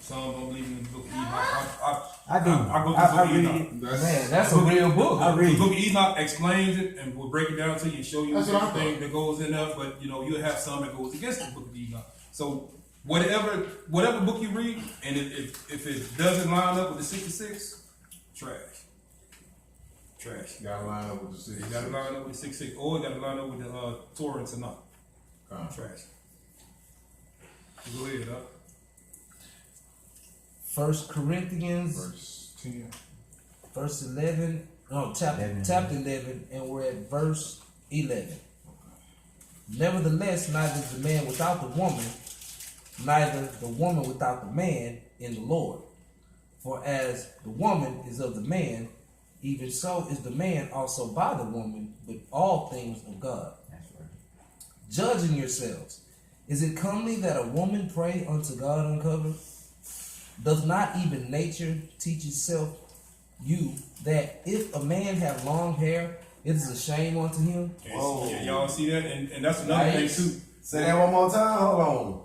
Some don't believe in the book of Enoch. I do. I go to the book of Enoch. Man, that's a real book. I read The book of Enoch explains it and will break it down to you and show you That's what I everything that goes in there. But you'll have some that goes against the book of Enoch. So whatever book you read, and if it doesn't line up with the 66, trash. You gotta line up with the 66. You gotta line up with the 66, or you gotta line up with the Torah and Tanakh. Trash. Go ahead, 1 Corinthians Verse 10. verse 11, no, chapter 11, and we're at verse 11. Nevertheless, neither is the man without the woman, neither the woman without the man in the Lord. For as the woman is of the man, even so is the man also by the woman, but all things of God. That's right. Judging yourselves, is it comely that a woman pray unto God uncovered? Does not even nature teach itself you that if a man have long hair, it is a shame unto him? Whoa. Y'all see that? And that's another thing too. Say that one more time. Hold on.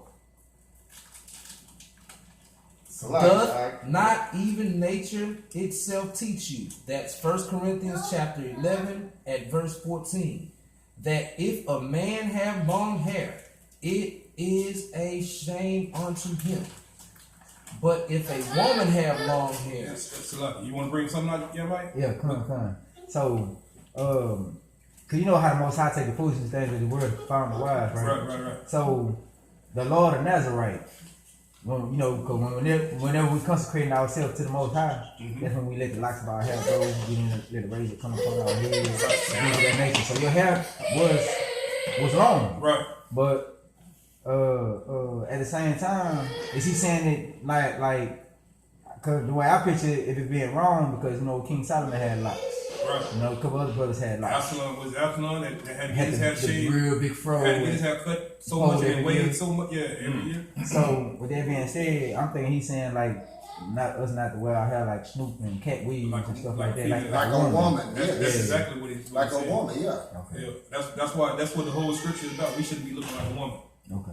Doth not even nature itself teach you? That's 1 Corinthians chapter 11 at verse 14. That if a man have long hair, it is a shame unto him. But if a woman have long hair, That's a lot. You want to bring something out? Yeah, Mike? Yeah, come on. So, cause you know how the Most High take the foolishness things of the world to found the wise, right? Right. So, the Lord of Nazarite, well, cause whenever we consecrating ourselves to the Most High, that's when we let the locks of our hair grow, we didn't let the razor come upon our heads, things of that nature. So your hair was long, Right. but at the same time, is he saying it like? Cause the way I picture it if being wrong, because King Solomon had locks. Right. A couple other brothers had locks. Absalom that had to get his hair the shaved. real big fro. Had to get his hair cut so much and weighed so much. Yeah, every year. So with that being said, I'm thinking he's saying like not to wear our hair like Snoop and cat weaves and stuff like that. Like a woman. That's exactly what he's Like a saying. woman, yeah. Okay. Yeah, that's what the whole scripture is about. We shouldn't be looking like a woman. Okay.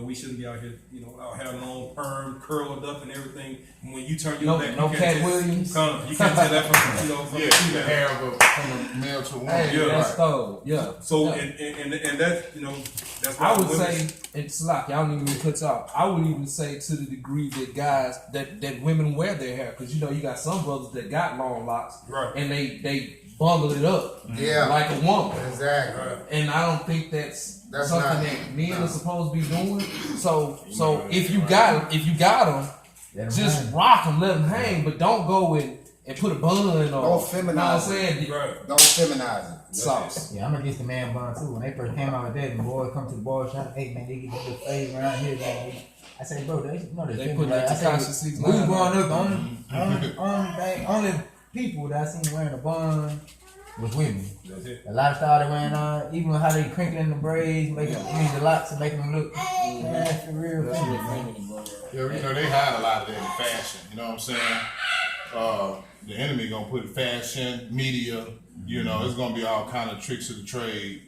We shouldn't be out here, out hair long, perm, curled up, and everything. And when you turn your back, no Cat Williams. You can't tell that from Yeah, the female. hair from a male to a woman. Hey, Yeah, that's cold. Yeah. So yeah. and that that's why I would women, say it's like y'all don't even cut off. I would even say to the degree that guys that women wear their hair, because you got some brothers that got long locks, right, and they bundle it up, like a woman. Exactly. right. And I don't think that's something not- that men are supposed to be doing. So if you got them, just rock them, let them hang, but don't go and put a bun or Don't feminize you know what I'm saying? Right. Don't feminize it. Sauce. Yeah, I'm against the man bun too. When they first came out with that, the boys come to the bar shop, hey man, they get the fade around here, man. I say, bro, They put that I Tekashi say, 6 we line growing on. up, only people that I seen wearing a bun was women. That's it. A lot of style they wearing on, even how they crinking in the braids, making the locks and making them look. Man, for real. Yeah, they hide a lot of that in fashion. You know what I'm saying? The enemy gonna put fashion, media. It's gonna be all kind of tricks of the trade.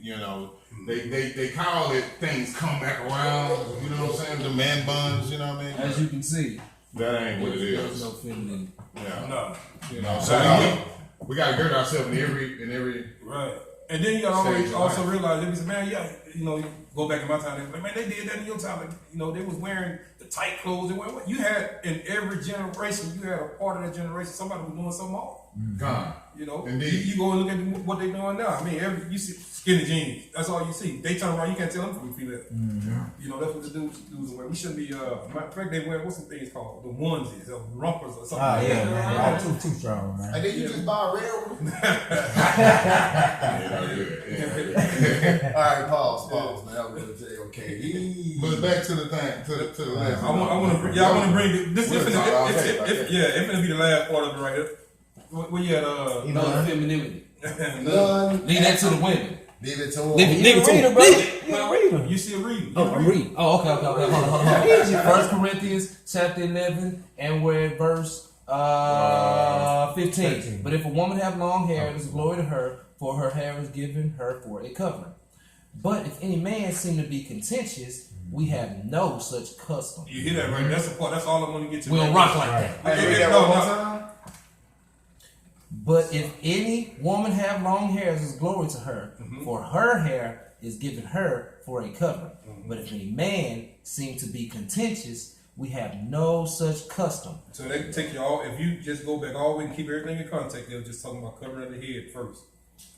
They call it things come back around. You know what I'm saying? The man buns. You know what I mean? As you can see, That ain't what it there's is. no feminine. Yeah. No. So we gotta gird ourselves in every. Right. And then you gotta also realize, if it's a man, go back in my time, like, man, they did that in your time. Like, they was wearing the tight clothes. And what you had in every generation, you had a part of that generation, somebody was doing something off. Gone. Indeed. You go and look at what they doing now. I mean, you see skinny jeans. That's all you see. They turn around, you can't tell them from the female. That's what the dudes wear. We shouldn't be. Matter of fact, they wear what's some things called the onesies or rompers or something. Oh yeah, man, Right. too strong, man. And then you just buy a real one. All right, pause, man. I'm gonna say okay. But back to the thing, to the lesson. I want to bring this. If it's gonna be the last part of it right here. Where you at? No femininity. None. Leave that to the women. Leave it to them. Leave it to them. You a reader. You see a reading. Oh, I'm reading. Oh, okay. Hold on. 1 Corinthians chapter 11, and we're at verse 15. But if a woman have long hair, it is glory to her, for her hair is given her for a covering. But if any man seem to be contentious, we have no such custom. You hear that, right? That's the part. That's all I want to get to. We don't rock like that. But if any woman have long hairs, is glory to her, for her hair is given her for a covering. But if any man seem to be contentious, we have no such custom. So they can take you all. If you just go back all the way and keep everything in context, they were just talking about covering of the head first.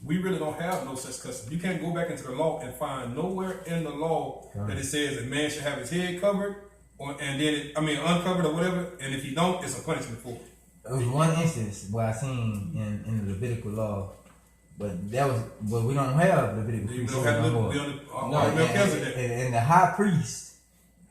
We really don't have no such custom. You can't go back into the law and find nowhere in the law that it says a man should have his head covered, uncovered or whatever. And if he don't, it's a punishment for it. There was one instance where I seen in the Levitical law, but we don't have Levitical You priesthood don't have no more. And the high priest,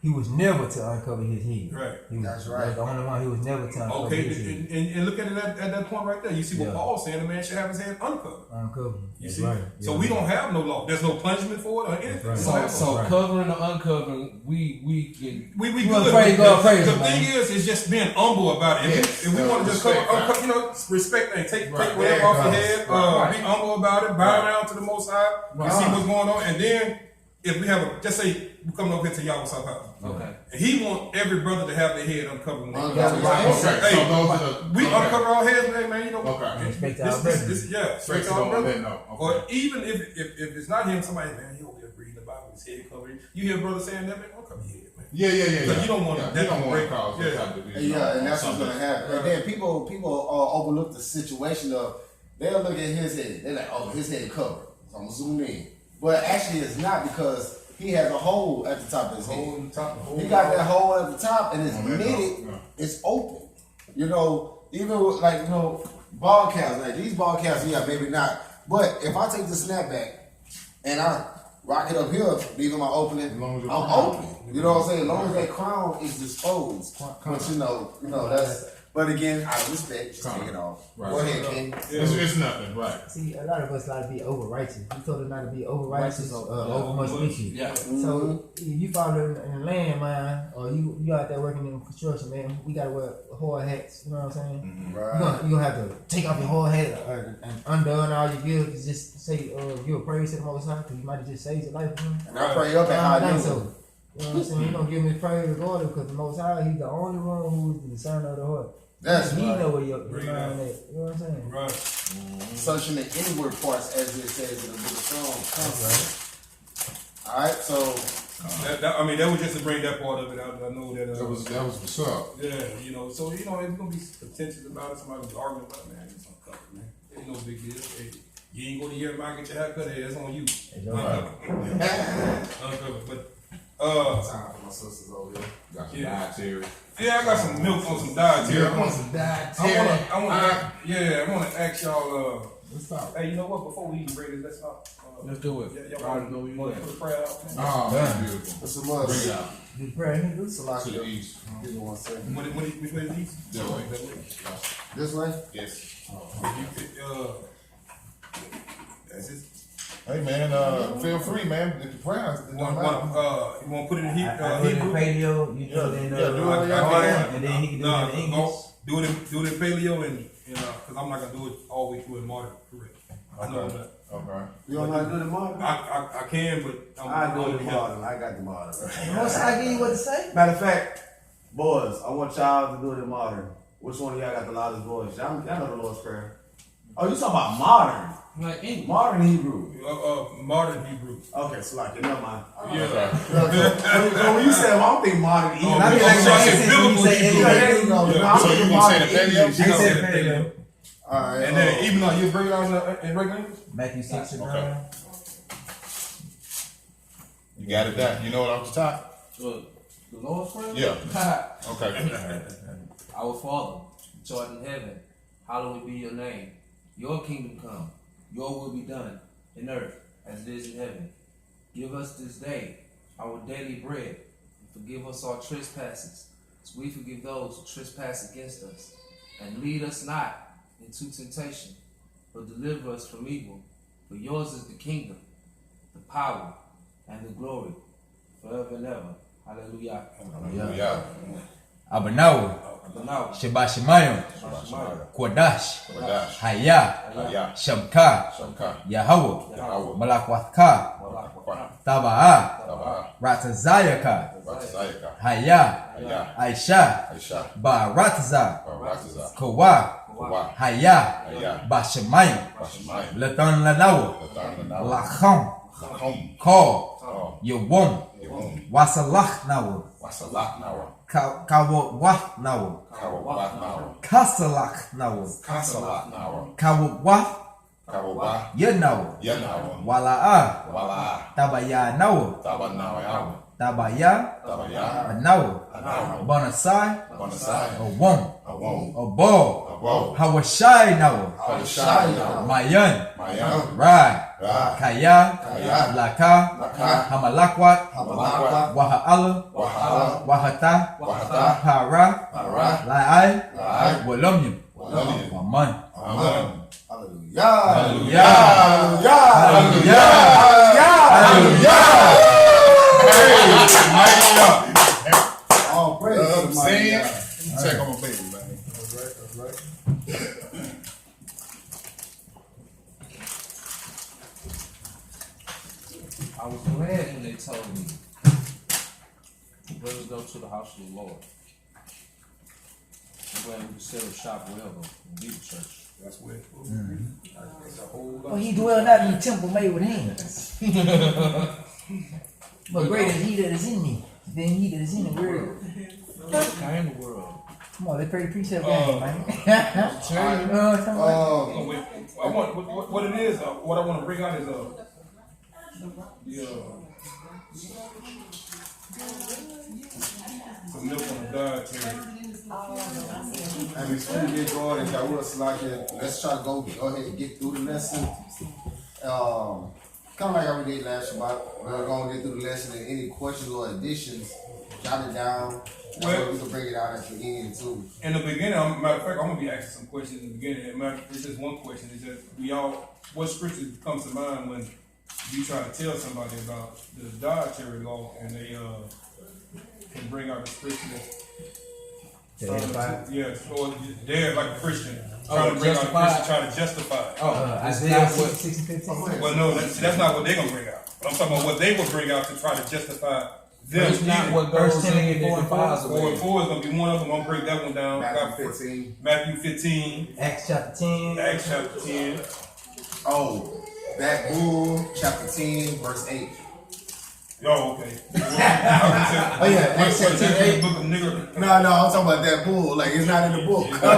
he was never to uncover his head. Right. That's right. The only one he was never to uncover his head. And look at it at that point right there. You see what Paul's saying, the man should have his head uncovered. You see? Right. So we don't have no law. There's no punishment for it or anything. Right. So covering or uncovering, we can... We good. Praise God, praise the thing is, it's just being humble about it. If we want to just cover, respect things. Take whatever off your head. Be humble about it. Bow down to the Most High. You see what's going on. And then, if we have just say, we come over here to Yahweh's house. Okay. And he want every brother to have their head uncovered. We uncover our heads, man. You know. Respect our brothers. Respect our brothers. Or even if it's not him, somebody, man, he over there reading the Bible with his head covered. You hear brothers saying that, man, uncover your head, man. Yeah. You don't want that to break off. And that's what's gonna happen. And then people overlook the situation of they'll look at his head. They're like, oh, his head covered. So I'm gonna zoom in. But actually, it's not because he has a hole at the top of his head. He got that hole at the top, and it's knitted. It's open. You know, even with ball caps. Like these ball caps, maybe not. But if I take the snapback and I rock it up here, leaving my opening, I'm open. You know what I'm saying? As long as that crown is disposed. But you know that's. But again, out of respect, just take it off. Right. Go ahead, King. It's nothing, right? See, a lot of us like to be over righteous. We told us not to be over righteous, over much wicked. Yeah. So if you fall in the land, man, or you out there working in construction, man, we gotta wear hard hats. You know what I'm saying? Right. You gonna have to take off your hard hat and undone all your gifts. Just say give a praise to the Most High, because you might have just saved your life. And I pray up at how I do. So, you know what I'm saying? You're gonna give me praise regardless, because the Most High, He's the only one who's the discerner of the heart. That's He right. know where your mind at. You know what I'm saying? Right. Searching the inward parts, as it says in the book of Psalms. All right, so that was just to bring that part of it out. I know that. That was what's up. Yeah, so it's gonna be contentious about it. Somebody was arguing about it, man. It's uncovered, man. Ain't no big deal. Hey, you ain't go to your market, get your haircut. Hey, that's on you. Uncovered. But Time for my sisters over here. Got some dietary. yeah, I got some milk on some dietary. I want some dietary. I want to ask y'all. What's up? Hey, you know what? Before we even break this, let's not. Let's do it. Y'all want to put a prayer out? Oh, that's beautiful. what's the must? Bring it out. Do prayer in Hebrew? To the east. Give me 1 second. Which way is these? That way. This way? Yes. That's it. Hey man, feel free, man. If the prayers, You want to put it in I put it in Hebrew? paleo, you do it in do it and then he can do it in English. Do it in paleo and because I'm not gonna do it all the way through in modern. Correct. I know that. Okay. You don't know how to do the modern? I can, but I do the modern. I got the modern. Most I give you what to say. Matter of fact, boys, I want y'all to do the modern. Which one of y'all got the loudest voice? Y'all know the Lord's Prayer. Oh, you talking about modern? Like English. Modern Hebrew. Modern Hebrew. Okay, so like, never mind. Yeah. When you say, well, I'm thinking modern Hebrew. I There you go. So you gonna say the paleo? She gonna say the paleo. All right. And then even though you bring it out in regular English. Matthew 6 and Okay. 9. You got it down. You know what I was talking? The Lord's Prayer? Yeah. Okay. Our Father, which art in heaven, hallowed be your name. Your kingdom come. Your will be done in earth as it is in heaven. Give us this day our daily bread, and forgive us our trespasses, as we forgive those who trespass against us. And lead us not into temptation, but deliver us from evil. For yours is the kingdom, the power, and the glory, forever and ever. Hallelujah. Yeah. But no. Sheba Shemayim, Kodash, Haya, Shamka, Yahweh, Malakwathka, Taba'a, Ratazayaka, Haya, Aisha, Baratza, Kawa, Haya, Bashemayim, Latan Lanawa, Lacham, Ko, Yawom, Wasalach Nawa, Kawawah Nawa, Kasalach Nawa, Kawawah Yanawa, Wala'a, Tabaya Nawa, Tabaya Nawa, Bonasai, Awom, Abo, Hawashai Nawa, Mayan, Rai, Kaya, Laka, Hamalakwat, Waha'ala, Wahata, Para, La'ai, Walomyam, Aman. Hallelujah. Hallelujah. Hallelujah. Hallelujah. Hallelujah. All praise to the mighty God. Check on my baby, man. That's right. I was glad when they told me, brothers go to the house of the Lord. I'm glad we could set up shop wherever and be the church. That's where it's supposed to be. That's a whole lot. Well, he dwell not in the temple made with hands. But greater is he that is in me than he that is in the world. Kind in the world. Come on, let's pray the precept game, man. Oh, wait. I want what it is. What I want to bring out is some milk on the dietary. And before we get going, if y'all would like it, let's try to go ahead and get through the lesson. Kind of like how we did last Shabbat. We're going to get through the lesson, and any questions or additions, jot it down. That way we can bring it out at the end too. In the beginning, matter of fact, I'm gonna be asking some questions in the beginning. It's just one question. Is that what scripture comes to mind when you try to tell somebody about the dietary law and they can bring out the scripture that's or they're like a Christian trying to bring out a Christian, trying to justify it. Isaiah 6:15. Well, no, that's not what they're gonna bring out. But I'm talking about what they will bring out to try to justify them. It's not what goes in that defiles the 4 and 4 is gonna be one of them. I'm gonna break that one down. Matthew 15. Acts chapter 10. Acts chapter 10. Oh, that bull, chapter 10, verse 8. Yo, okay. Oh yeah, Acts chapter 10, 8. Book of nigger. No, I'm talking about that bull. Like it's not in the book. How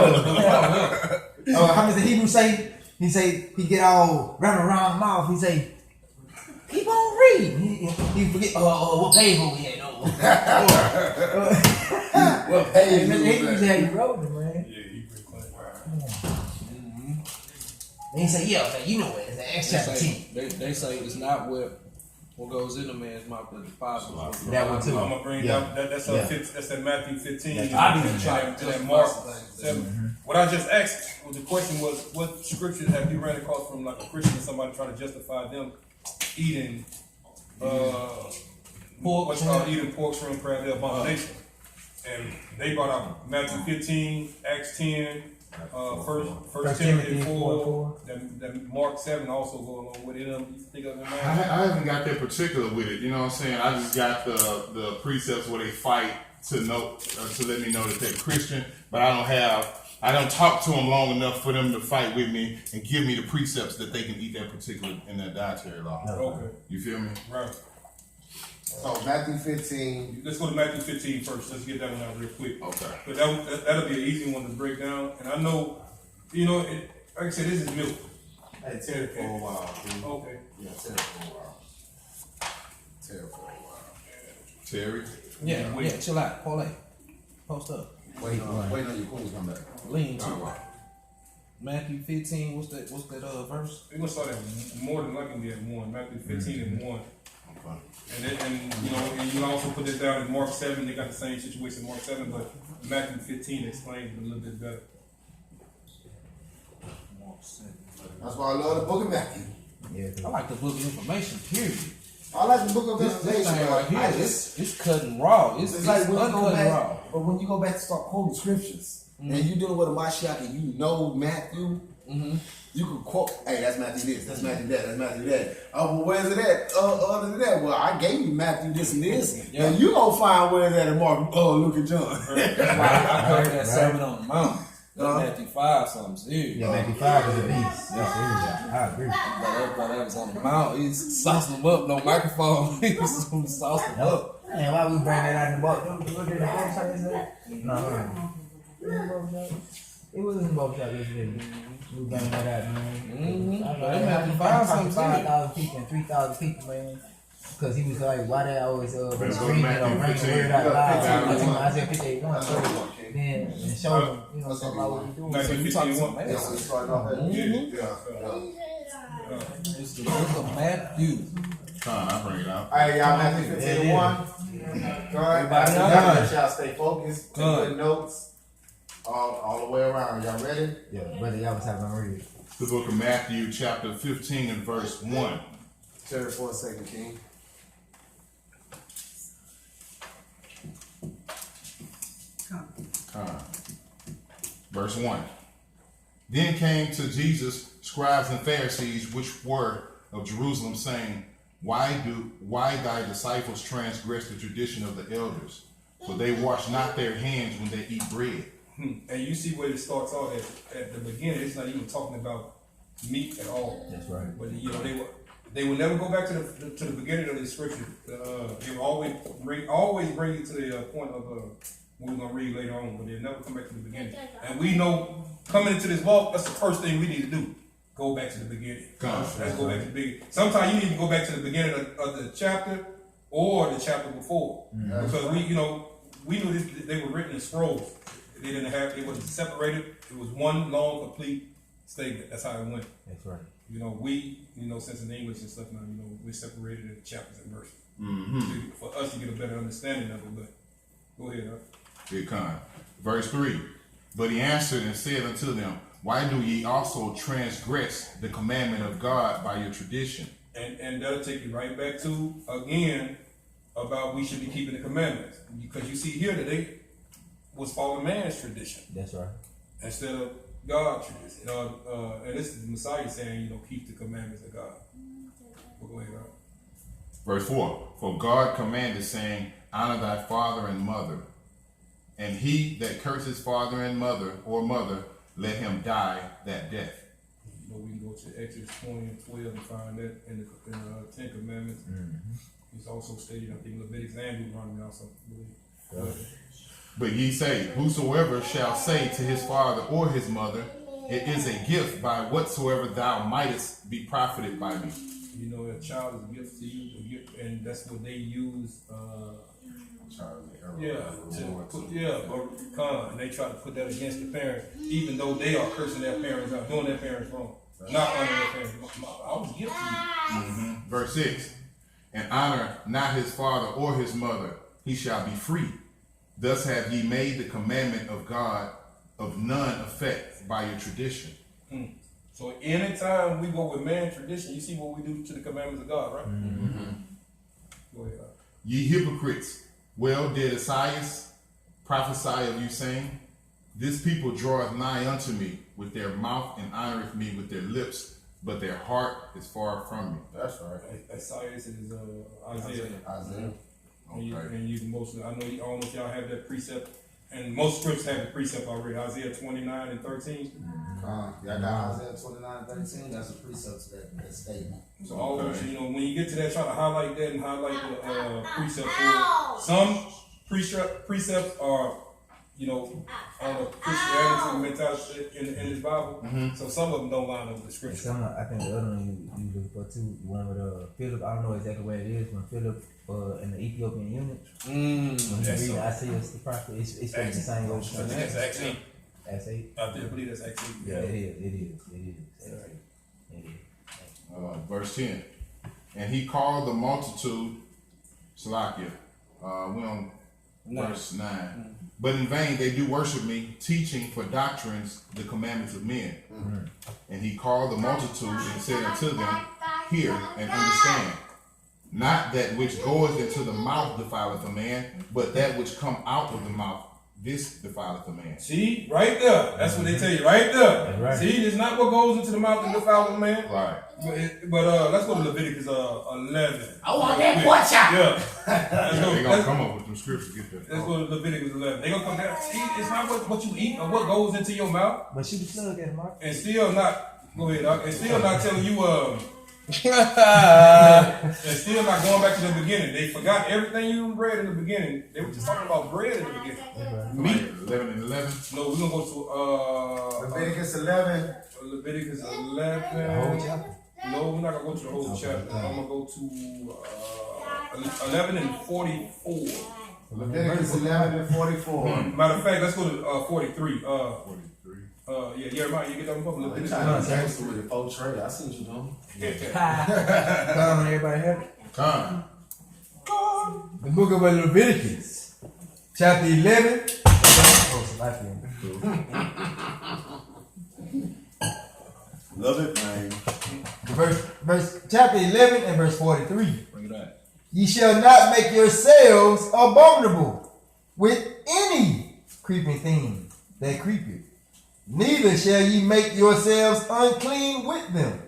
does the Hebrew say? He say he get all running around the mouth. He say, keep on reading. He forget. What page were we at? What page? He said he wrote them, man. Yeah, he pretty clean. And he say, yeah, man, you know it. It's Acts chapter 10. They say it's not what goes in a man's mouth that defiles him. That one too. I'm gonna bring that's that Matthew 15. That's that Mark 7. What I just asked the question was, what scriptures have you ran across from like a Christian, somebody trying to justify them eating what's called eating pork, shrimp, crab, their abomination? And they brought out Matthew 15, Acts 10, First Timothy 4, then Mark 7 also go along with it. You think of it, man? I haven't got that particular with it. You know what I'm saying? I just got the precepts where they fight to know to let me know that they're Christian, but I don't talk to them long enough for them to fight with me and give me the precepts that they can eat that particular in that dietary law. Okay. You feel me? Right. So Matthew 15. Let's go to Matthew 15 first. Let's get that one out real quick. Okay. But that'll be an easy one to break down. And I know, like I said, this is milk. I had Terry for a while. Dude. Okay. Yeah, Terry for a while. Terry? Yeah, chill out. Post up. Wait on your queen to come back. Lean to it. Matthew 15, what's that verse? We're gonna start at more than likely at 1. Matthew 15 and 1. Okay. And you can also put this down in Mark 7. They got the same situation in Mark 7, but Matthew 15 explains it a little bit better. Mark 7. That's why I love the book of Matthew. Yeah, I like the book of information, period. I like the book of This Revelation. thing right here, it's cutting raw. It's like when you go uncutting back, raw. but when you go back to start quoting scriptures, and you dealing with a Mashiach and you know Matthew, you can quote, hey, that's Matthew this, that's Matthew that, that's Matthew that. Oh, well, where's it at? Other than that, well, I gave you Matthew this and this, and you gonna find where it's at in Mark, Luke, and John. That's why I heard that sermon on the mountain. Matthew 5 something serious. Yeah, Matthew 5 is a beast. That's serious. I agree. But that was on the mountain. He's saucing them up, no microphone. He was saucing them up. Man, why we bring that out in the box? What did the box shop yesterday? No. It was in the box shop yesterday. We bring that out, man. Matthew 5 something serious. 5,000 people and 3,000 people, man. Because he was like, why they always been screaming Matthew bring the 15. word out loud. Yeah, I told him, Isaiah 58:1. Then and show them, something about what we doing. Matthew 15:1. Yeah, we starting off at It's the book of Matthew. I bring it out. All right, y'all, Matthew 15:1. Go ahead. Y'all stay focused. Take good notes all the way around. Y'all ready? Yeah, brother, y'all was having to read. The book of Matthew, chapter 15 and verse 1. Share it for a second, King. Verse 1. Then came to Jesus scribes and Pharisees, which were of Jerusalem, saying, Why thy disciples transgress the tradition of the elders? For they wash not their hands when they eat bread. And you see where it starts off at the beginning. It's not even talking about meat at all. That's right. But they would never go back to the beginning of the scripture. They will always bring you to the point of what we're gonna read later on, but they'll never come back to the beginning. And we know coming into this walk, that's the first thing we need to do. Go back to the beginning. Let's go back to the beginning. Sometimes you need to go back to the beginning of the chapter or the chapter before, because we knew this, they were written in scrolls. It wasn't separated. It was one long, complete statement. That's how it went. That's right. Since in English and stuff now, we're separated into chapters and verses. For us to get a better understanding of it, but go ahead, Good con. Verse 3. But he answered and said unto them, Why do ye also transgress the commandment of God by your tradition? And that'll take you right back to, again, about we should be keeping the commandments. Because you see here that they was following man's tradition. That's right. Instead of God's tradition. And this is the Messiah saying, keep the commandments of God. But go ahead, God. Verse 4. For God commanded, saying, Honor thy father and mother. And he that curses father and mother, or mother, let him die that death. We can go to Exodus 20 and 12 and find that in the Ten Commandments. It's also stated, I think, Leviticus and Deuteronomy also. But ye say, Whosoever shall say to his father or his mother, It is a gift by whatsoever thou mightest be profited by me. A child is a gift to you, and that's what they use. And they try to put that against the parents, even though they are cursing their parents out, doing their parents wrong, not honoring their parents. I was a gift to you. Verse 6. And honor not his father or his mother, he shall be free. Thus have ye made the commandment of God of none effect by your tradition. So anytime we go with man's tradition, you see what we do to the commandments of God, right? Go ahead. Ye hypocrites, well did Esaias prophesy of you, saying, This people draweth nigh unto me with their mouth and honoreth me with their lips, but their heart is far from me. That's right. Esaias is Isaiah. Okay. And you mostly, I know almost y'all have that precept, and most scripts have the precept already. Isaiah 29 and 13. Y'all got Isaiah 29 and 13. That's a precept to that statement. So always, when you get to that, try to highlight that and highlight the precept. Some precepts are, on a Christianity mentality in this Bible. So some of them don't line up with the scripture. I think the other one you look for too, the one with Philip. I don't know exactly where it is. When Philip and the Ethiopian eunuch. When you read Isaiah the prophet, it's the same way. That's Acts 8. Acts 8. I believe that's Acts 8. Yeah, it is. Verse 10. And he called the multitude, Salakia, we on verse 9. But in vain they do worship me, teaching for doctrines the commandments of men. And he called the multitude and said unto them, Hear and understand. Not that which goeth into the mouth defileth a man, but that which come out of the mouth, this defileth a man. See, right there. That's what they tell you, right there. Right. See, it's not what goes into the mouth that defiles a man. Right. But let's go to Leviticus 11. I want that pork chop. Yeah. They're going to come up with them scriptures. Get that. Let's go to Leviticus 11. They're going to come down. See, it's not what you eat or what goes into your mouth. But she was slug at Mark. And still not, go ahead, Doc. And still not telling you, and still not going back to the beginning. They forgot everything you read in the beginning. They were just talking about bread in the beginning. Meat. 11 and 11. No, we're going to go to Leviticus 11. Leviticus The whole 11. chapter. No, we're not going to go to the whole chapter. I'm going to go to 11 and 44. Leviticus 11 and 44. Matter of fact, let's go to 43. 43. Yeah, Jeremiah, you get that one? You Leviticus. trying to dance with the full trade. I see what you doing. Come on, everybody have it. Come. The book of Leviticus, chapter 11. Oh, it's life in. Love it, man. Verse chapter 11 and verse 43. Bring it up. Ye shall not make yourselves abominable with any creeping thing that creepeth, neither shall ye make yourselves unclean with them,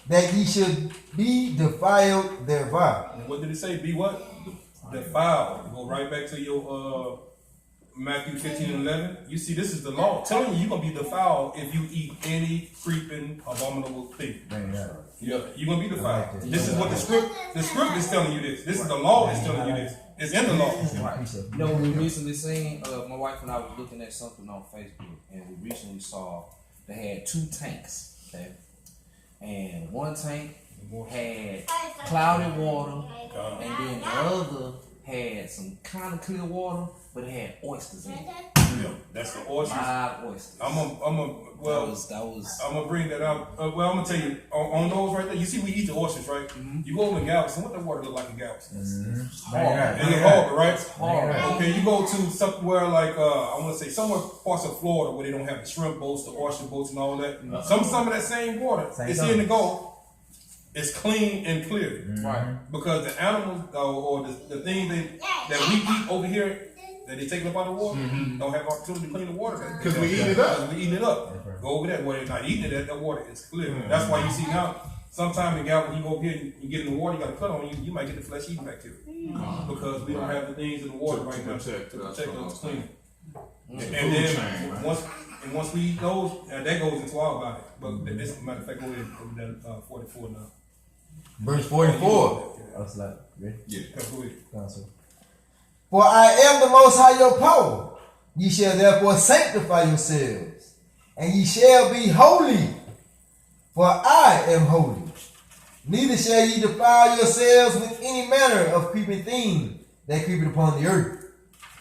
that ye should be defiled thereby. And what did it say? Be what? Defiled. Go right back to your Matthew 15 and 11. You see, this is the law telling you you're going to be defiled if you eat any creeping, abominable thing. Yeah, you're going to be defiled. This is what the script is telling you this. This is the law is telling you this. It's in the law. You know, we recently seen, my wife and I was looking at something on Facebook, and we recently saw they had 2 tanks, okay? And one tank had cloudy water, and then the other had some kind of clear water, but it had oysters in it. Yeah, that's the oysters. Live oysters. I'm gonna bring that out. I'm gonna tell you on those right there. You see, we eat the oysters, right? Mm-hmm. You go over in Galveston. What the water look like in Galveston? It's hard. It's hard, right? It's hard. Okay, you go to somewhere like I want to say somewhere parts of Florida where they don't have the shrimp boats, the oyster boats, and all that. Some of that same water. It's in the Gulf. It's clean and clear, right? Because the animals or the things that we eat over here that they take up out of the water don't have opportunity to clean the water because we eat it up. We eat it up. Go over there where they're not eating it. That water is clear. That's why you see now. Sometimes in Galveston, you go over here and you get in the water, you got to cut on you might get the flesh eating bacteria because we don't have the things in the water right now to protect us clean. And then once we eat those, that goes into our body. But this matter of fact, go ahead over that 44 now. Verse 44. I was like, ready? Yeah. Go ahead. For I am the Most High your power. Ye shall therefore sanctify yourselves, and ye shall be holy, for I am holy. Neither shall ye defile yourselves with any manner of creeping thing that creepeth upon the earth.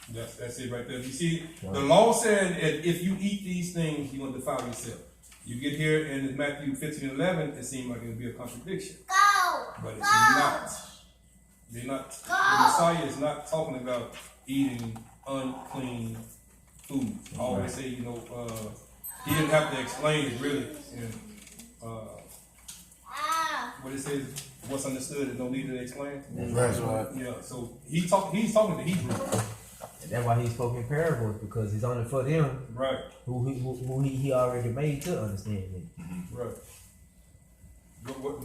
That's it right there. You see, the law said that if you eat these things, you're going to defile yourself. You get here in Matthew 15 and 11, it seems like it would be a contradiction. But it's not. They're not. The Messiah is not talking about eating unclean food. I always say, he didn't have to explain it really. And, what it says, what's understood is no need to explain. That's right. Yeah. So he's talking to Hebrew. And that's why he spoke in parables, because it's only for them, right? Who he already made to understand it. Mm-hmm. Right.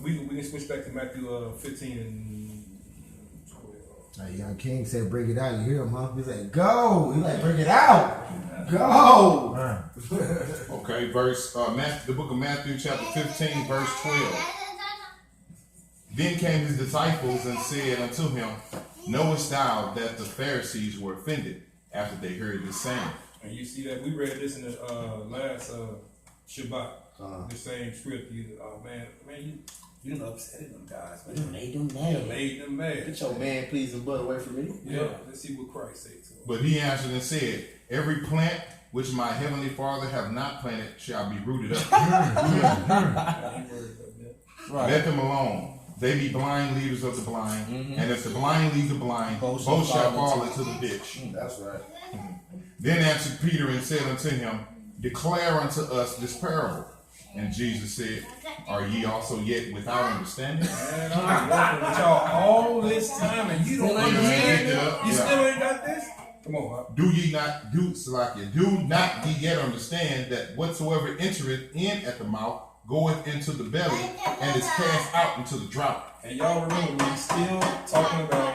We can switch back to Matthew 15 and 12. Young King said, "Bring it out." You hear him, huh? He said, "Go." He like, "Bring it out." Go. Okay, the book of Matthew, chapter 15, verse 12. Then came his disciples and said unto him, Knowest thou that the Pharisees were offended after they heard this saying? And you see that we read this in the last Shabbat. The same script. You done upset them guys. Man. You made them mad. You made them mad. Get your man pleasing butt away from me. Yeah. Let's see what Christ said to him. But he answered and said, Every plant which my heavenly Father have not planted shall be rooted up. Let them alone. They be blind leaders of the blind, and if the blind lead the blind, both shall fall into the ditch. That's right. Then answered Peter and said unto him, Declare unto us this parable. And Jesus said, "Are ye also yet without understanding?" Man, I've been walking with y'all all this time, and you don't Still ain't understand get it. it. You Yeah. still ain't got this. Come on, huh? Do ye not do Salakia? Do not ye yet understand that whatsoever entereth in at the mouth goeth into the belly and is cast out into the drought? And y'all remember we still talking about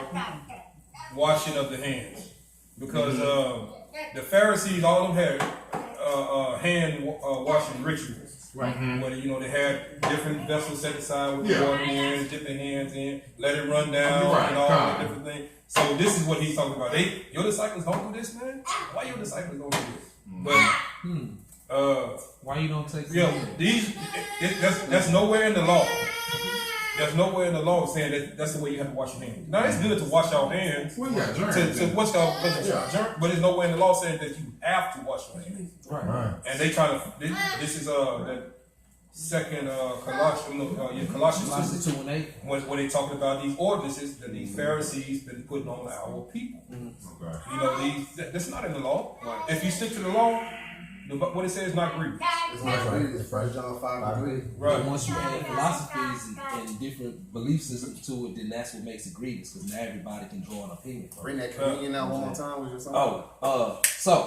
washing of the hands because the Pharisees all of them had hand washing rituals. Right. Where they had different vessels set aside with Yeah. water in, dip their hands in, let it run down, Right, and all come that on. different things. So this is what he's talking about. Your disciples don't do this, man. Why your disciples don't do this? But Why you don't take yeah, communion? that's nowhere in the law. There's nowhere in the law saying that that's the way you have to wash your hands. Now it's good to wash your hands Well, yeah, germs. to what's called Yeah. but there's nowhere in the law saying that you have to wash your hands. Right. And they try to. This is that second Colossians Colossians 2 and 8. when they talking about these ordinances that these Pharisees been putting on our people. Okay. That's not in the law. If you stick to the law, what it says is not grievous. It's not grievous. It's 1 John 5:3. Right. But once you add philosophies and different belief systems to it, then that's what makes it grievous, because now everybody can draw an opinion from it. Bring that communion out one more time with your son. So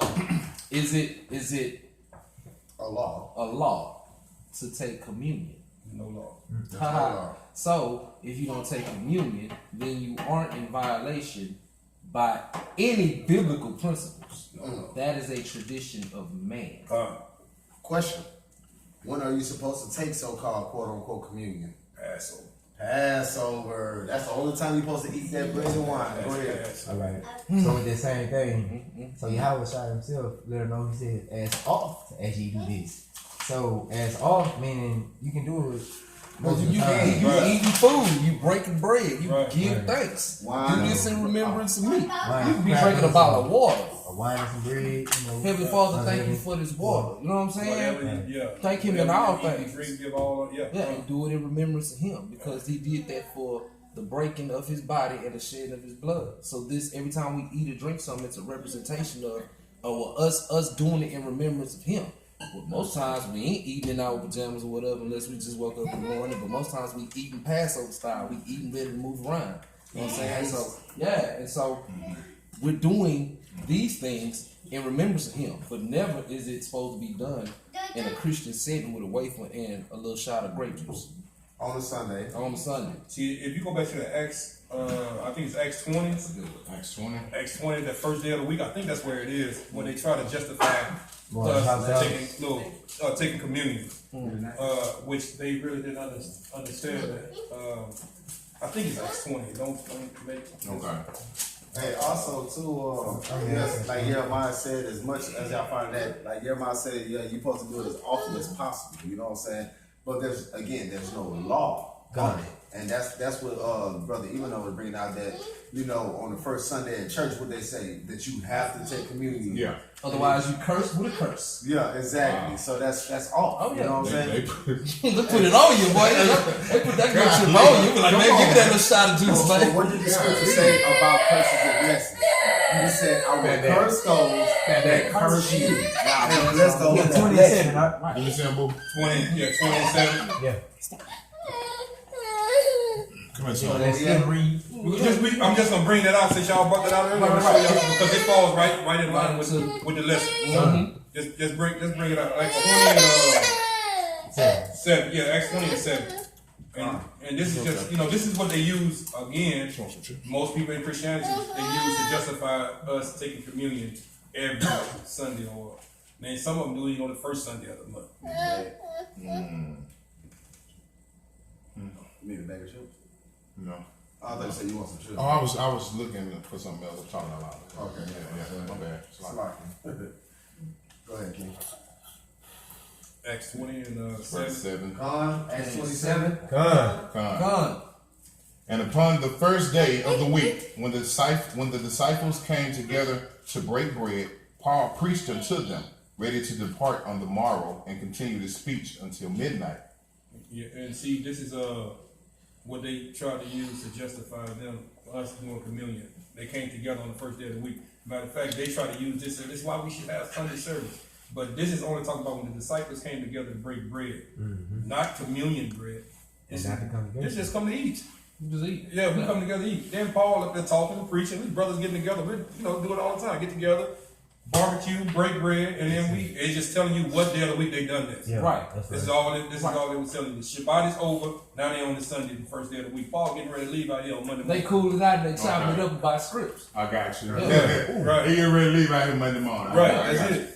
is it A law. a law to take communion? No law. That's no law. So if you don't take communion, then you aren't in violation by any biblical principles. That is a tradition of man. Question. When are you supposed to take so-called quote-unquote communion? Passover. Passover. That's the only time you're supposed to eat that bread and wine. Go ahead. All right. So with the same thing, so Yahweh shot himself, let her know, he said, as oft as ye do this. So as oft meaning you can do it. But you Right. eating food, you breaking bread, you Right. give thanks. Wine. Do this in remembrance of me. You Wine. can be drinking a bottle of water. A wine and some bread, Heavenly Father, thank you for this water. You know what I'm saying? Whatever, yeah. Thank him Whatever in all you eat, things. Drink, give all. Yeah. Yeah, and do it in remembrance of him, because he did that for the breaking of his body and the shedding of his blood. So this, every time we eat or drink something, it's a representation of us doing it in remembrance of him. Well, most times we ain't eating in our pajamas or whatever unless we just woke up in the morning. But most times we eating Passover style. We eating ready to move around. You know what I'm saying? So yeah, and so we're doing these things in remembrance of him. But never is it supposed to be done in a Christian setting with a wafer and a little shot of grape juice On a Sunday. on a Sunday. See, if you go back to the Acts, I think it's Acts 20. Acts 20. Acts 20, that first day of the week, I think that's where it is, when they try to justify taking communion, which they really didn't understand that. I think it's Acts 20. Don't make Okay. Hey, also too, yes, like Jeremiah said, as much as y'all find that, like Jeremiah said, yeah, you're supposed to do it as often as possible. You know what I'm saying? But there's no law on it, and that's what Brother Evano was bringing out, that on the first Sunday at church, what they say, that you have to take communion. Yeah. Otherwise, you curse with a curse. Yeah, exactly. So that's off. Oh, yeah. You know what I'm saying? They They put it on you, boy. They put that good shit on you. Be like, man, give me that little shot of juice, So man. what did the scripture say about curses and blessings? You just said, I will curse those that curse you. And bless those that bless you. 27, right? Let me see him, boo. 27. Yeah. Come here, So son. let's still read. I'm just gonna bring that out since y'all brought that out earlier, because it falls right in line with the lesson. Just bring it out, like 20 and 7. Yeah, Acts 20 and 7. And this is just, this is what they use again. Most people in Christianity, they use to justify us taking communion every Sunday, or then some of them do it on the first Sunday of the month. You need a bag of chips? No. I thought you said you want some chips. Oh, I was looking for something else. I'm talking out loud. Okay. Yeah. My bad. It's like- Slocky. Go ahead, King. Acts 20 and Verse 7. 7. Con, Acts 27. Come. Gone. And upon the first day of the week, when the disciples came together to break bread, Paul preached unto them, ready to depart on the morrow, and continued his speech until midnight. Yeah, and see, this is what they try to use to justify us doing communion. They came together on the first day of the week. Matter of fact, they try to use this. This is why we should have Sunday service. But this is only talking about when the disciples came together to break bread, not communion bread. This just come to eat. Just eat. Yeah, we come together to eat. Then Paul up there talking and preaching. These brothers getting together. We do it all the time. Get together, barbecue, break bread, and then it's just telling you what day of the week they done this. Yeah, right. This is all they was telling you. The Shabbat is over. Now they on the Sunday, the first day of the week. Paul getting ready to leave out here on Monday morning. They cooled it out and they chopped it up by scripts. I got you. Yeah. Right. They get ready to leave out here Monday morning. Right, I that's got you. it.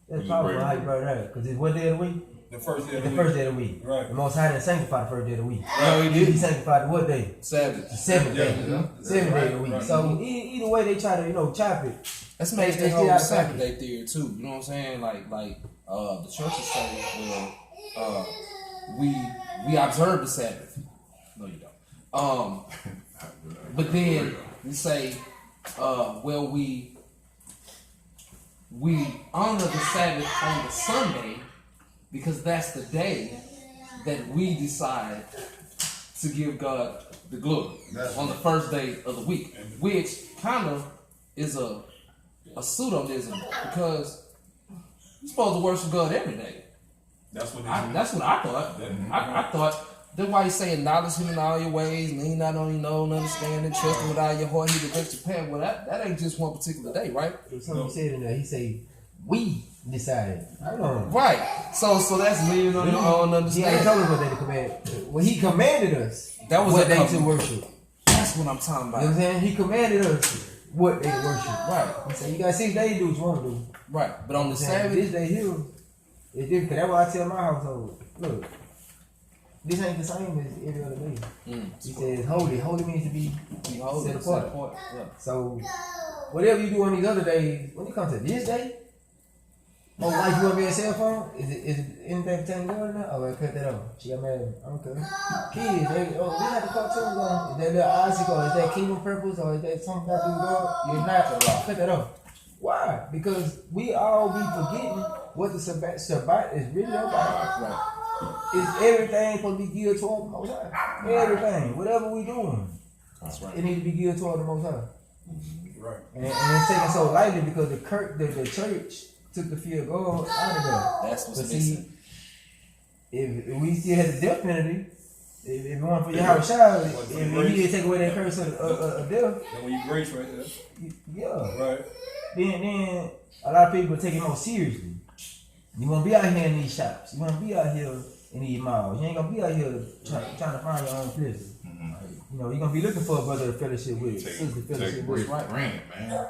That's probably how you brought it up. Because it's what day of the week? The first day of The the first week. day of the week. Right. The Most High didn't sanctify the first day of the week. No, he didn't. He sanctified what day? Sabbath. The seventh day. Yeah. Seventh day of the week. Right. So either way they try to, chop it. That's makes They the whole still out of Sabbath pocket. day theory too. You know what I'm saying? Like the churches say, well, we observe the Sabbath. No, you don't. But then we say, well, we honor the Sabbath on the Sunday because that's the day that we decide to give God the glory on the first day of the week, which kind of is a pseudonism because you're supposed to worship God every day. That's what That's what I thought. I thought that's why he's saying acknowledge him in all your ways, lean not on your nose, understanding, trust him with all your heart, he direct your path. Well, that ain't just one particular day, right? Something he said in there. He said, we decided. I don't know. Right. So that's leaning on your own He ain't understanding. told us what day to command. Well, he commanded us That was what a day to command. worship. That's what I'm talking You know what I'm about. saying? He commanded us what day to worship. Right. He said, you got 6 days to do what you want to do. Right. But on the This Sabbath, day here, it's different. That's why I tell my household, look, this ain't the same as every other day. He says holy. Holy means to be be holy, set apart. Yeah. So, whatever you do on these other days, when it comes to this day, oh, wife, you want to be a cell phone? Is it anything pertaining to God now? Oh, well, cut that off. She got mad. I don't care. Kids, they have the cartoons on. Is that little icicle? Is that Kingdom Purpose? Or is that something got to do with God? You're not. Cut that off. Why? Because we all be forgetting what the Shabbat is really about. Right. It's everything supposed to be geared toward the Most High. Everything. Whatever we doing. That's right. It needs to be geared toward the Most High. Right. And it's taken so lightly because the church took the fear of God out of there. That's what's But see, missing. if we still had the death penalty, if it weren't for Yahweh Shai, if he didn't take away that curse of death, Then when you grace right there. yeah, Right. then a lot of people take it more seriously. You want to be out here in these shops. You want to be out here in these malls. You ain't going to be out here trying to find your own pleasure. You know, you're going to be looking for a brother to fellowship with, sister to fellowship with. Right, man. Yeah.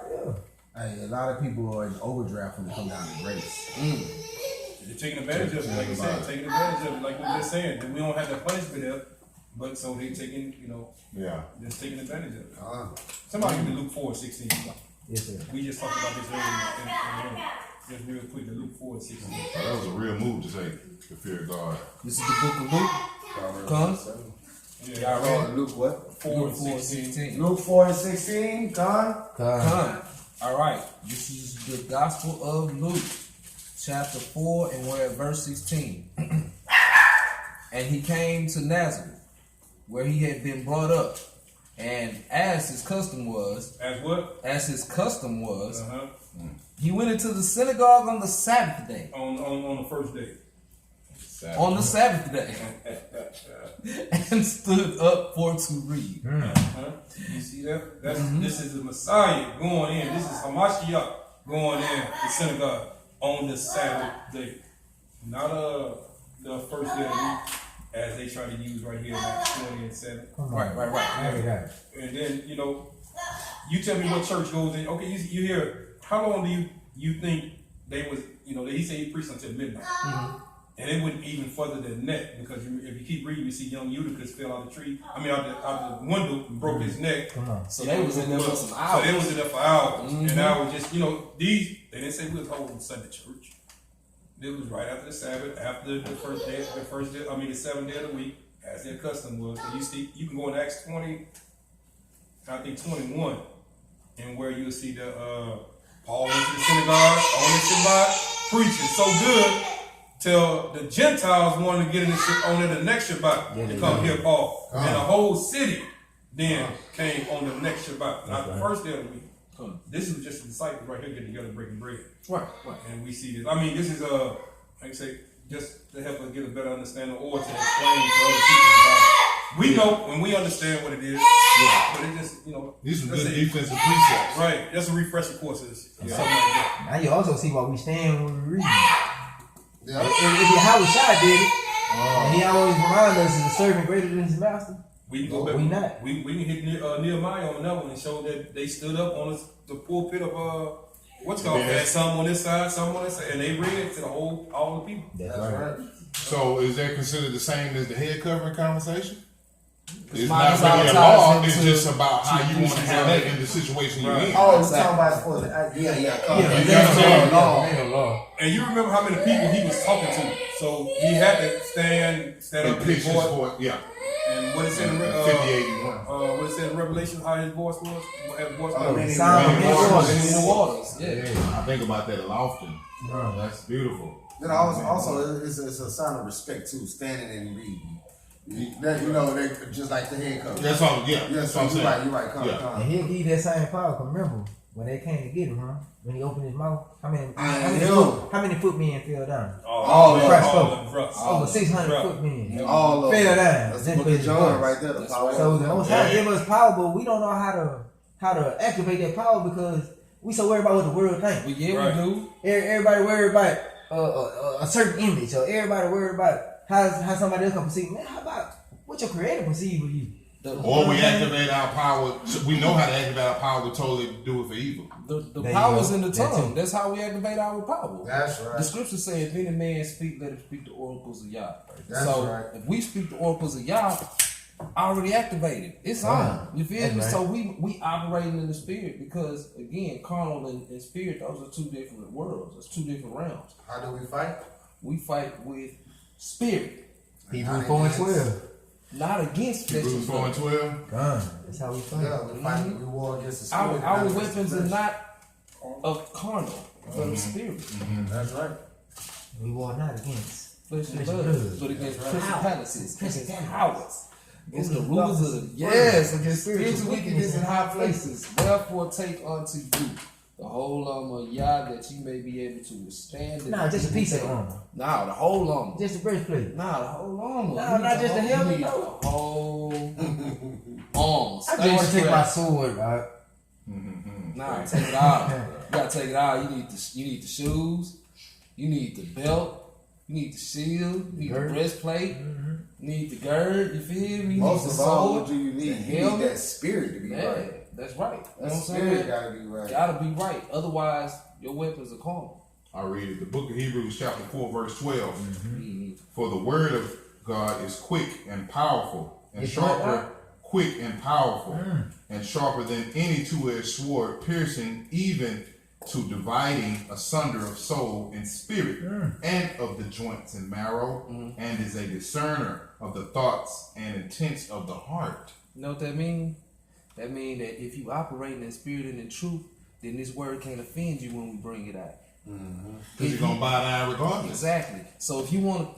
Hey, a lot of people are in overdraft when it comes down to grace. You're taking advantage of it, like you said, taking advantage of it, like we were just saying. That we don't have that punishment there, but so they taking, Yeah. just taking advantage of it. Somebody give me Luke 4:16. Yes, sir. We just talked about this earlier in just real quick, the Luke 4:16. That was a real move to take, to fear God. This is the book of Luke. Cons? Yeah, y'all ready? Luke what? 4:16. Luke 4:16. Con. Con. All right. This is the Gospel of Luke, chapter 4, and we're at verse 16. And he came to Nazareth, where he had been brought up. And as his custom was, As what? he went into the synagogue on the Sabbath day. On the first day. On the Sabbath day. And stood up for to read. You see that? This is the Messiah going in. This is Hamashiach going in the synagogue on the Sabbath day. Not the first day of the week, as they try to use right here in Acts 20 and 7. Right. And then, you tell me what church goes in. Okay, you hear, how long do you think they was, he said he preached until midnight. And it went even further than that, because if you keep reading, you see young Eutychus fell out the tree. I mean, out the window and broke his neck. So they was in there for some hours. So they was in there for hours. And I was just, they didn't say we was holding Sunday church. It was right after the Sabbath, after the seventh day of the week, as their custom was. So you can go in Acts 20, I think 21, and where you'll see the Paul went to the synagogue on the Shabbat, preaching so good till the Gentiles wanted to get in on the next Shabbat to come hear Paul. And the whole city then came on the next Shabbat, not the first day of the week. This is just the disciples right here getting together breaking bread. Right. And we see this. I mean, this is like I say, just to help us get a better understanding or to explain to other people about it. We know and we understand what it is, but it just, these are good defensive precepts. Right, that's a refresher courses, something like that. Now you also see why we stand when we read. Yeah. If Howard Shah did it, and he always remind us is a servant greater than his master. We can go back. We not. We can hit Nehemiah on another one and show that they stood up on the pulpit of what's called. They had some on this side, some on this side, and they read to all the people. That's right. So is that considered the same as the head covering conversation? It's mine not is really a all law. ties It's into- just about how you want to handle it in the situation you're in. Oh, we're talking about for Yeah. Law. And you remember how many people he was talking to, so he had to stand And up pitch his his voice. voice, yeah. And what it said in 5081. what it said in Revelation, how his voice was, how his voice Oh, was. Sound Rain of waters. waters. In the waters. Yeah. I think about that often. That's beautiful. Then also it's a sign of respect too, standing and reading. They just like the head cover. That's all. Yeah. Yeah, That's so what I'm saying. you're right. Come. And he'll give you that same power. Cause remember when they came to get him, when he opened his mouth, how many footmen fell down? All of them. All Over of 600 footmen All of fell them. down. That's Just the book for of his John voice. right there. The power. So the Most High gave us power, but we don't know how to activate that power because we so worried about what the world thinks. But yeah, Right. we do. Everybody worried about a certain image, or everybody worried about how somebody else can perceive. Man, how about what your creator perceive with you? Or we activate our power. We know how to activate our power. We totally do it for evil. The There you power's go. in the That tongue. too. That's how we activate our power. That's right. The scripture says, if any man speak, let him speak the oracles of Yah. That's so right. if we speak the oracles of Yah, already activated. It's on. You feel That's me? right. So we operating in the spirit because again, carnal and spirit, those are two different worlds. It's two different realms. How do we fight? We fight with spirit, Hebrews 4:12. not against flesh Hebrews and 4 and blood. 12. God, that's how we fight. Yeah, we fight. We war against the Our, spirit. our not against weapons the are flesh. not of carnal, but of spirit. That's right. We war not against Flesh and Flesh blood, and blood. but against Powers. principalities, against Principalities. powers, against the Rulers rulers of of the darkness. against spiritual Spiritual wickedness in wickedness high places. Wherefore take unto you the whole armor of Yah, that you may be able to withstand. in Nah, the just a evil piece of day. armor. Nah, the whole armor. Just a breastplate. Nah, the whole armor. Nah, You need not just the whole- helmet, you need though. the whole armor. I just want to Stay take my strapped. sword, right? Nah, take it out. You gotta take it out. You need the shoes. You need the belt. You need the shield. You need Gird. the breastplate. You need the gird. You feel me? You Most need of the all, sword. what do you need? the You need helmet. that spirit to be Yeah, right. that's right. You know That what I'm spirit saying? gotta be right. Gotta be right. Otherwise, your weapons are carnal. I read it. The book of Hebrews chapter 4 verse 12. For the word of God is quick and powerful and It's sharper, what? quick and powerful and sharper than any two-edged sword, piercing even to dividing asunder of soul and spirit and of the joints and marrow, and is a discerner of the thoughts and intents of the heart. You know what that means? That means that if you operate in the spirit and in truth, then this word can't offend you when we bring it out. Because you're going to bow down regardless. Exactly. So if you want to,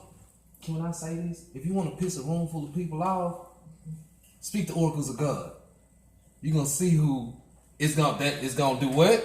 can I say this? If you want to piss a room full of people off, speak the oracles of God. You're gonna see who it's gonna do what?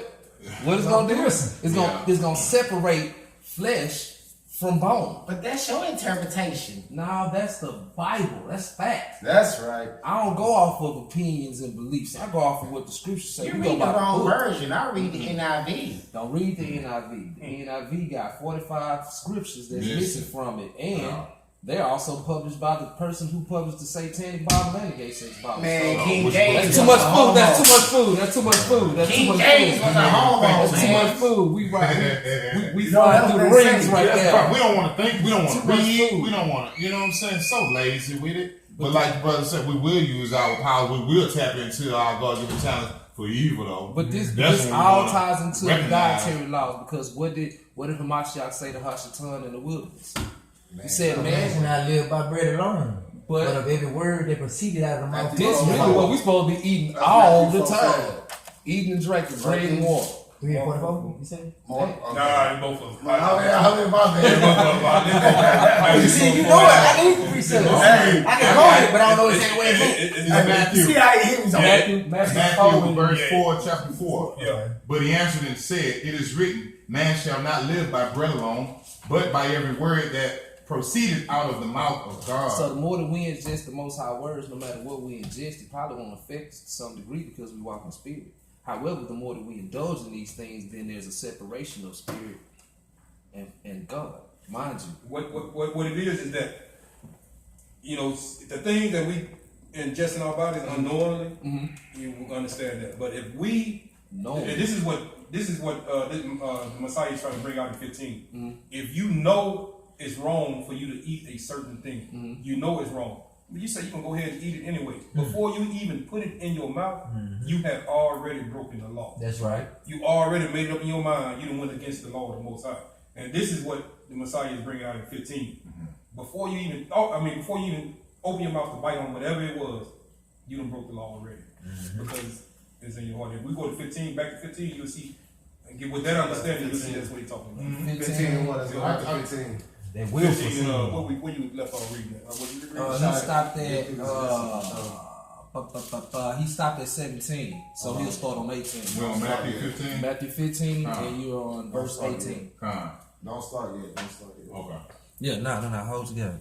What it's gonna do? It's gonna separate flesh from bone. But that's your interpretation. No, that's the Bible. That's fact. That's right. I don't go off of opinions and beliefs. I go off of what the scriptures say. You We read go the by wrong book. version. I read the NIV. Don't read the NIV. The NIV got 45 scriptures that's missing from it, and they're also published by the person who published the Satanic Bible and the Gay Sex Bible. Man, So, King which James. that's was too much a food. homo. That's too much food. That's too much food. That's too King much James food. was a homo, That's too man. much food. We right. We No, flying that's through the what they rings say. right That's there. right. We don't want to think. We don't want Too to much read. food. We don't want to, you know what I'm saying? So lazy with it. But like the brother said, we will use our power. We will tap into our God-given talents for evil, though. But this That's when we all wanna ties into the recognize. dietary laws, because what did the Hamashiach say to Hashatan in the wilderness? He said, Man man, should not live by bread alone, But- but of every word that proceeded out of the mouth of this God. really what we supposed to be eating That's all Matthew the 4 time. said. Eating and drinking bread and water. 3 and 44, you say? More. Okay. Nah, they both of them. I'm in my They both bad. of them. You see, you know it. I need the precepts. Hey, I can quote it, but I don't know the same way it went. It's Matthew. See how he hit me? Matthew verse 4, chapter 4. Yeah. But he answered and said, it is written, man shall not live by bread alone, but by every word that proceeded out of the mouth of God. So the more that we ingest the Most High words, no matter what we ingest, it probably won't affect us to some degree because we walk in spirit. However, the more that we indulge in these things, then there's a separation of spirit and God. Mind you. What it is that, you know, the things that we ingest in our bodies unknowingly, you will understand that. But if we know, and this is what the Messiah is trying to bring out in 15. If you know it's wrong for you to eat a certain thing, you know it's wrong. But you say you can go ahead and eat it anyway. Before you even put it in your mouth, you have already broken the law. That's right. You already made it up in your mind. You done went against the law of the Most High. And this is what the Messiah is bringing out in 15. Before you even open your mouth to bite on whatever it was, you done broke the law already. Because it's in your heart. If we go to 15, back to 15, you'll see, and with that understanding, you'll see that's what he's talking about. 15 what? Let's go back to 15. That will 15, proceed. where you left off reading that? What you reading? He stopped at he stopped at 17, so he'll start on 18. We're on Matthew 15? Matthew 15, and you're on verse 18. Con. Don't start yet. Okay. Yeah, no, hold together.